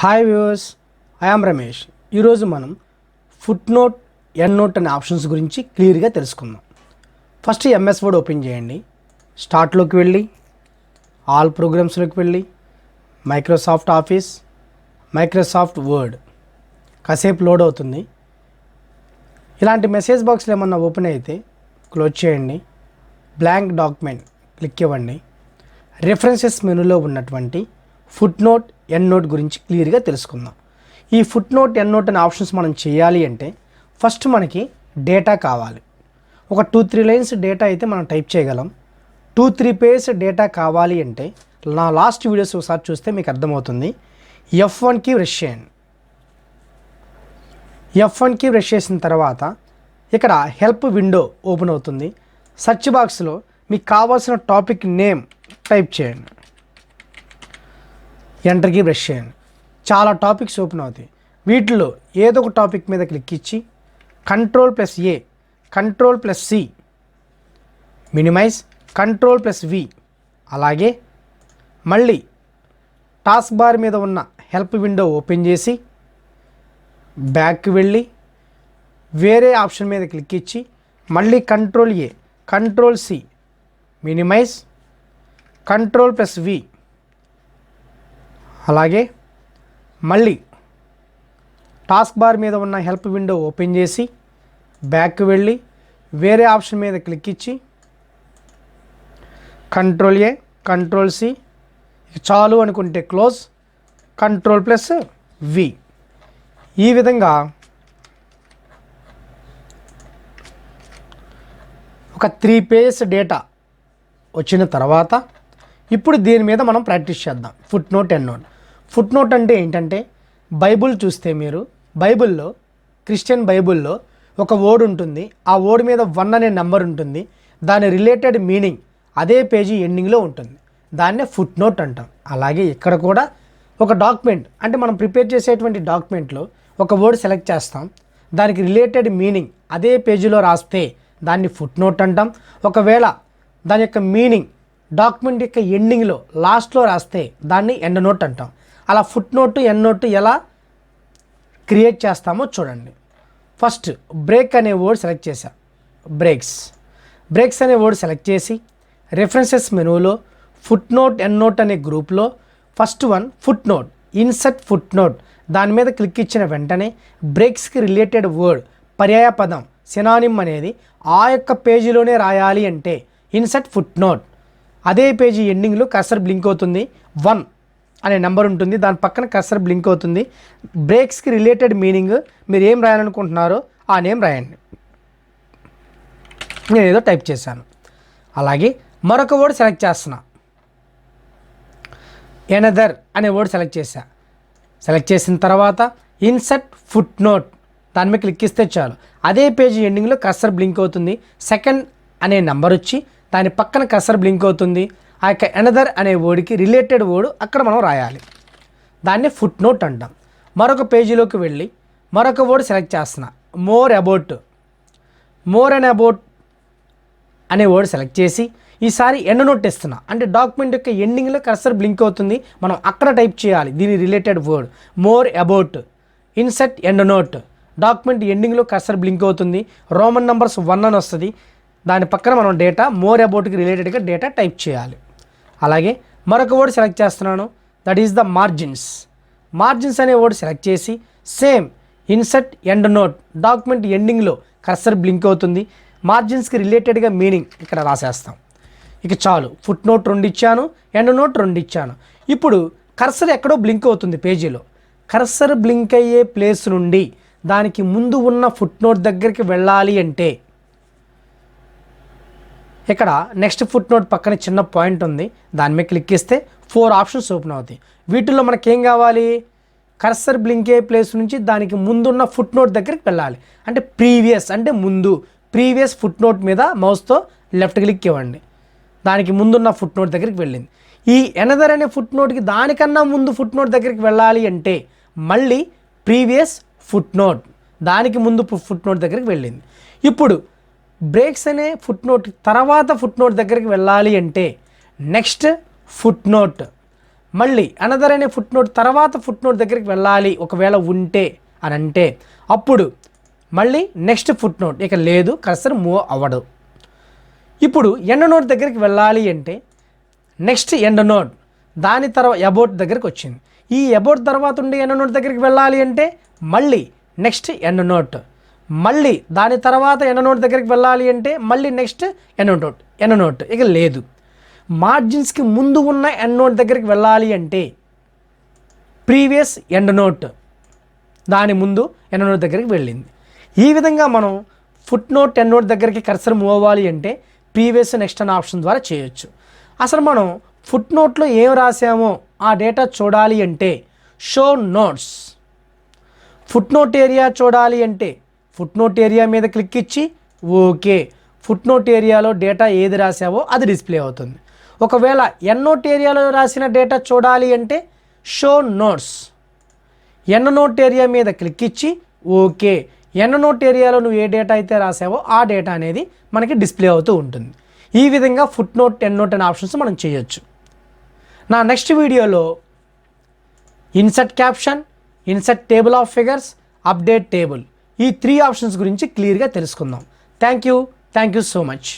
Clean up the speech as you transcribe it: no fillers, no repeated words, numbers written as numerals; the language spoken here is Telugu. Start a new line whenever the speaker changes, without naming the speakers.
Hi viewers, I am Ramesh. ఈరోజు మనం ఫుట్ నోట్, ఎండ్ నోట్ అనే ఆప్షన్స్ గురించి క్లియర్గా తెలుసుకుందాం. ఫస్ట్ ఎంఎస్ వర్డ్ ఓపెన్ చేయండి. స్టార్ట్లోకి వెళ్ళి ఆల్ ప్రోగ్రామ్స్లోకి వెళ్ళి మైక్రోసాఫ్ట్ ఆఫీస్, మైక్రోసాఫ్ట్ వర్డ్ కాసేపు లోడ్ అవుతుంది. ఇలాంటి మెసేజ్ బాక్స్లు ఏమన్నా ఓపెన్ అయితే క్లోజ్ చేయండి. బ్లాంక్ డాక్యుమెంట్ క్లిక్ ఇవ్వండి. రెఫరెన్సెస్ మెనూలో ఉన్నటువంటి ఫుట్ నోట్, ఎండ్ నోట్ గురించి క్లియర్గా తెలుసుకుందాం. ఈ ఫుట్ నోట్, ఎండ్ నోట్ అనే ఆప్షన్స్ మనం చేయాలి అంటే ఫస్ట్ మనకి డేటా కావాలి. ఒక 2-3 లైన్స్ డేటా అయితే మనం టైప్ చేయగలం. 2-3 పేజెస్ డేటా కావాలి అంటే నా లాస్ట్ వీడియోస్ ఒకసారి చూస్తే మీకు అర్థమవుతుంది. F1కి ప్రెస్ చేయండి. F1కి ప్రెస్ చేసిన తర్వాత ఇక్కడ హెల్ప్ విండో ఓపెన్ అవుతుంది. సెర్చ్ బాక్స్లో మీకు కావాల్సిన టాపిక్ నేమ్ టైప్ చేయండి. ఎంటర్కి ప్రెస్ చేయండి. చాలా టాపిక్స్ ఓపెన్ అవుతాయి. వీటిలో ఏదో ఒక టాపిక్ మీద క్లిక్ ఇచ్చి Ctrl+A, Ctrl+C, మినిమైజ్, Ctrl+V, అలాగే మళ్ళీ టాస్క్ బార్ మీద ఉన్న హెల్ప్ విండో ఓపెన్ చేసి బ్యాక్కి వెళ్ళి వేరే ఆప్షన్ మీద క్లిక్ ఇచ్చి మళ్ళీ Ctrl+A, Ctrl+C, మినిమైజ్, Ctrl+V, అలాగే మళ్ళీ టాస్క్ బార్ మీద ఉన్న హెల్ప్ విండో ఓపెన్ చేసి బ్యాక్కి వెళ్ళి వేరే ఆప్షన్ మీద క్లిక్ ఇచ్చి Ctrl+A, Ctrl+C, చాలు అనుకుంటే క్లోజ్, Ctrl+V. ఈ విధంగా ఒక 3 పేజెస్ డేటా వచ్చిన తర్వాత ఇప్పుడు దీని మీద మనం ప్రాక్టీస్ చేద్దాం. Foot note, end note. Foot note అంటే ఏంటంటే బైబుల్ చూస్తే మీరు బైబుల్లో, క్రిస్టియన్ బైబుల్లో ఒక వర్డ్ ఉంటుంది. ఆ వర్డ్ మీద 1 అనే నెంబర్ ఉంటుంది. దాని రిలేటెడ్ మీనింగ్ అదే పేజీ ఎండింగ్లో ఉంటుంది. దాన్నే ఫుట్ నోట్ అంటాం. అలాగే ఇక్కడ కూడా ఒక డాక్యుమెంట్ అంటే మనం ప్రిపేర్ చేసేటువంటి డాక్యుమెంట్లో ఒక వర్డ్ సెలెక్ట్ చేస్తాం. దానికి రిలేటెడ్ మీనింగ్ అదే పేజీలో రాస్తే దాన్ని ఫుట్ నోట్ అంటాం. ఒకవేళ దాని యొక్క మీనింగ్ డాక్యుమెంట్ యొక్క ఎండింగ్లో, లాస్ట్లో రాస్తే దాన్ని ఎండ్ నోట్ అంటాం. అలా ఫుట్ నోట్, ఎండ్ నోట్ ఎలా క్రియేట్ చేస్తామో చూడండి. ఫస్ట్ బ్రేక్ అనే వర్డ్ సెలెక్ట్ చేశా. బ్రేక్స్ అనే వర్డ్ సెలెక్ట్ చేసి రెఫరెన్సెస్ మెనూలో ఫుట్ నోట్, ఎండ్ నోట్ అనే గ్రూప్లో first one foot note, insert foot note, దాని మీద క్లిక్ ఇచ్చిన వెంటనే బ్రేక్స్కి రిలేటెడ్ వర్డ్, పర్యాయ పదం, సినానిమ్ అనేది ఆ యొక్క పేజీలోనే రాయాలి అంటే ఇన్సర్ట్ ఫుట్ నోట్. అదే పేజీ ఎండింగ్లో కర్సర్ బ్లింక్ అవుతుంది. 1 అనే నెంబర్ ఉంటుంది. దాని పక్కన కర్సర్ బ్లింక్ అవుతుంది. బ్రేక్స్కి రిలేటెడ్ మీనింగ్ మీరు ఏం రాయాలనుకుంటున్నారో ఆ నేమ్ రాయండి. నేను ఏదో టైప్ చేశాను. అలాగే మరొక వర్డ్ సెలెక్ట్ చేస్తున్నా. ఎనదర్ అనే వర్డ్ సెలెక్ట్ చేశా. సెలెక్ట్ చేసిన తర్వాత ఇన్సర్ట్ ఫుట్ నోట్, దాని మీద క్లిక్ ఇస్తే చాలు అదే పేజీ ఎండింగ్లో కర్సర్ బ్లింక్ అవుతుంది. 2 అనే నెంబర్ వచ్చి దాని పక్కన కర్సర్ బ్లింక్ అవుతుంది. ఆ యొక్క ఎనదర్ అనే వర్డ్కి రిలేటెడ్ వర్డ్ అక్కడ మనం రాయాలి. దాన్ని ఫుట్ నోట్ అంటాం. మరొక పేజీలోకి వెళ్ళి మరొక వర్డ్ సెలెక్ట్ చేస్తున్నా. మోర్ అండ్ అబౌట్ అనే వర్డ్ సెలెక్ట్ చేసి ఈసారి ఎండ్ నోట్ ఇస్తున్నా. అంటే డాక్యుమెంట్ యొక్క ఎండింగ్లో కర్సర్ బ్లింక్ అవుతుంది. మనం అక్కడ టైప్ చేయాలి దీని related word. More about, insert end note, document ఎండింగ్లో కర్సర్ బ్లింక్ అవుతుంది. రోమన్ నంబర్స్ 1 అని వస్తుంది. దాని పక్కన మనం డేటా మోర్ అబౌట్కి రిలేటెడ్గా డేటా టైప్ చేయాలి. అలాగే మరొక వర్డ్ సెలెక్ట్ చేస్తున్నాను. దట్ ఈస్ ద మార్జిన్స్ అనే వర్డ్ సెలెక్ట్ చేసి same insert end note, document ఎండింగ్లో కర్సర్ బ్లింక్ అవుతుంది. మార్జిన్స్కి రిలేటెడ్గా మీనింగ్ ఇక్కడ రాసేస్తాం. ఇక చాలు. ఫుట్ నోట్ 2 ఇచ్చాను, ఎండ్ నోట్ 2 ఇచ్చాను. ఇప్పుడు కర్సర్ ఎక్కడో బ్లింక్ అవుతుంది పేజీలో. కర్సర్ బ్లింక్ అయ్యే ప్లేస్ నుండి దానికి ముందు ఉన్న ఫుట్ నోట్ దగ్గరికి వెళ్ళాలి అంటే ఇక్కడ నెక్స్ట్ ఫుట్ నోట్ పక్కన చిన్న పాయింట్ ఉంది. దాని మీద క్లిక్ ఇస్తే 4 ఆప్షన్స్ ఓపెన్ అవుతాయి. వీటిల్లో మనకేం కావాలి? కర్సర్ బ్లింక్ అయ్యే ప్లేస్ నుంచి దానికి ముందున్న ఫుట్ నోట్ దగ్గరికి వెళ్ళాలి. అంటే ప్రీవియస్ అంటే ముందు, ప్రీవియస్ ఫుట్ నోట్ మీద మౌస్తో లెఫ్ట్ క్లిక్ ఇవ్వండి. దానికి ముందున్న ఫుట్ నోట్ దగ్గరికి వెళ్ళింది. ఈ ఎనదర్ అనే ఫుట్ నోట్కి దానికన్నా ముందు ఫుట్ నోట్ దగ్గరికి వెళ్ళాలి అంటే మళ్ళీ ప్రీవియస్ ఫుట్ నోట్, దానికి ముందు ఫుట్ నోట్ దగ్గరికి వెళ్ళింది. ఇప్పుడు బ్రేక్స్ అనే ఫుట్ నోట్ తర్వాత ఫుట్ నోట్ దగ్గరికి వెళ్ళాలి అంటే నెక్స్ట్ ఫుట్ నోట్, మళ్ళీ అనదర్ అనే ఫుట్ నోట్ తర్వాత ఫుట్ నోట్ దగ్గరికి వెళ్ళాలి ఒకవేళ ఉంటే అని అంటే అప్పుడు మళ్ళీ నెక్స్ట్ ఫుట్ నోట్, ఇక లేదు కర్సర్ మూవ్ అవ్వడు. ఇప్పుడు ఎండ్ నోట్ దగ్గరికి వెళ్ళాలి అంటే నెక్స్ట్ ఎండ్ నోట్, దాని తర్వాత అబౌట్ దగ్గరికి వచ్చింది. ఈ అబౌట్ తర్వాత ఉండే ఎండ్ నోట్ దగ్గరికి వెళ్ళాలి అంటే మళ్ళీ నెక్స్ట్ ఎండ్ నోట్, మళ్ళీ దాని తర్వాత ఎండ్ నోట్ దగ్గరికి వెళ్ళాలి అంటే మళ్ళీ నెక్స్ట్ ఎండ్ నోట్ ఇక లేదు. మార్జిన్స్కి ముందు ఉన్న ఎండ్ నోట్ దగ్గరికి వెళ్ళాలి అంటే ప్రీవియస్ ఎండ్ నోట్, దాని ముందు ఎండ్ నోట్ దగ్గరికి వెళ్ళింది. ఈ విధంగా మనం ఫుట్ నోట్ ఎండ్ నోట్ దగ్గరికి కర్సర్ మూవ్ అవ్వాలి అంటే ప్రీవియస్ నెక్స్ట్ అనే ఆప్షన్ ద్వారా చేయొచ్చు. అసలు మనం ఫుట్ నోట్లో ఏం రాసామో ఆ డేటా చూడాలి అంటే show notes, foot note area చూడాలి అంటే ఫుట్ నోట్ ఏరియా మీద క్లిక్ ఇచ్చి ఓకే, ఫుట్ నోట్ ఏరియాలో డేటా ఏది రాసావో అది డిస్ప్లే అవుతుంది. ఒకవేళ ఎండ్ నోట్ ఏరియాలో రాసిన డేటా చూడాలి అంటే show notes, end note area మీద క్లిక్ ఇచ్చి ఓకే, ఎండ్ నోట్ ఏరియాలో నువ్వు ఏ డేటా అయితే రాసావో ఆ డేటా అనేది మనకి డిస్ప్లే అవుతూ ఉంటుంది. ఈ విధంగా ఫుట్ నోట్ ఎండ్ నోట్ అనే ఆప్షన్స్ మనం చేయొచ్చు. నా నెక్స్ట్ వీడియోలో insert caption, insert table of figures, update table, ఈ 3 ఆప్షన్స్ గురించి క్లియర్గా తెలుసుకుందాం. Thank you so much.